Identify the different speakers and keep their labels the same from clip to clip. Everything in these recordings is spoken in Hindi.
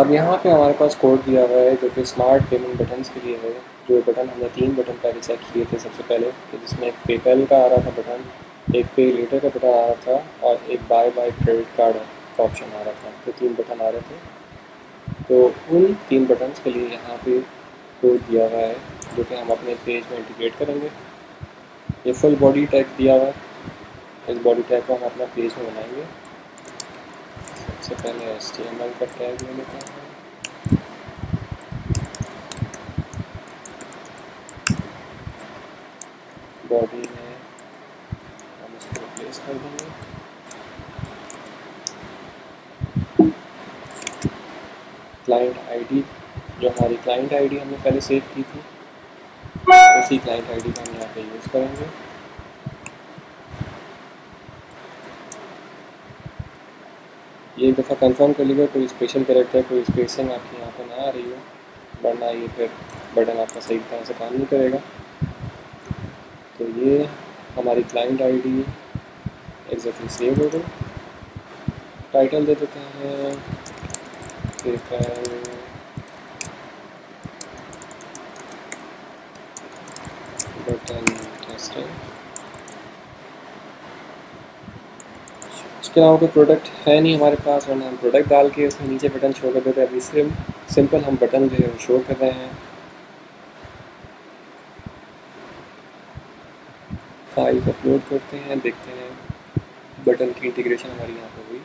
Speaker 1: अब यहाँ पे हमारे पास कोड दिया हुआ है जो कि स्मार्ट पेमेंट बटन्स के लिए है। जो बटन हमने 3 बटन पहले चेक किए थे सबसे पहले, कि जिसमें एक पेपैल का आ रहा था बटन, एक पे लेटर का बटन आ रहा था और एक बाय क्रेडिट कार्ड का ऑप्शन आ रहा था। तो 3 बटन आ रहे थे। तो उन 3 बटन्स के लिए यहाँ पे कोड दिया हुआ है जो कि हम अपने पेज में इंटीग्रेट करेंगे। ये फुल बॉडी टैग दिया हुआ है, इस बॉडी टैग को हम अपना पेज में बनाएंगे। सबसे पहले HTML का टैग ले लेते हैं। बॉडी में हम इसको रिप्लेस कर देंगे। क्लाइंट आईडी, जो हमारी क्लाइंट आईडी हमने पहले सेव की थी, उसी क्लाइंट आईडी का हम यहाँ पे यूज़ करेंगे। ये एक दफ़ा कंफर्म कर लीजिए कोई स्पेशल कैरेक्टर, कोई स्पेसिंग आपकी यहाँ पे ना आ रही हो, वरना ये फिर बटन आपका सही तरह से काम नहीं करेगा। तो ये हमारी क्लाइंट आईडी एग्जैक्टली सेव हो गई। टाइटल दे देते हैं पेपैल बटन टेस्टिंग। इसके अलावा कोई प्रोडक्ट है नहीं हमारे पास, वरना हम प्रोडक्ट डाल के उसमें नीचे बटन शो कर देते हैं। अभी सिंपल हम बटन जो है वो शो कर रहे हैं। फाइल को अपलोड करते हैं, देखते हैं बटन की इंटीग्रेशन हमारी यहाँ पर हुई।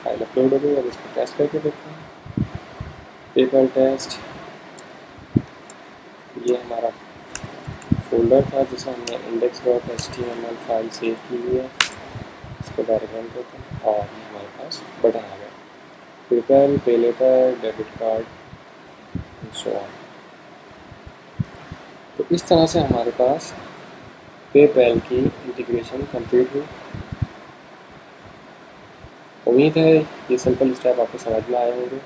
Speaker 1: फाइल अपलोड हो गई। अब इसको टेस्ट करके देखते हैं। पेपैल टेस्ट, ये हमारा फोल्डर था जिसमें हमने index.html फाइल सेव की हुई है। इसको डायरेक्ट रन करते हैं और ये हमारे पास बटन आ गया, PayPal, pay later, debit card and so on. तो इस तरह से हमारे पास पेपैल की इंटीग्रेशन कंप्लीट हुई। उम्मीद है ये सिंपल स्टेप आपको समझ में आए होंगे।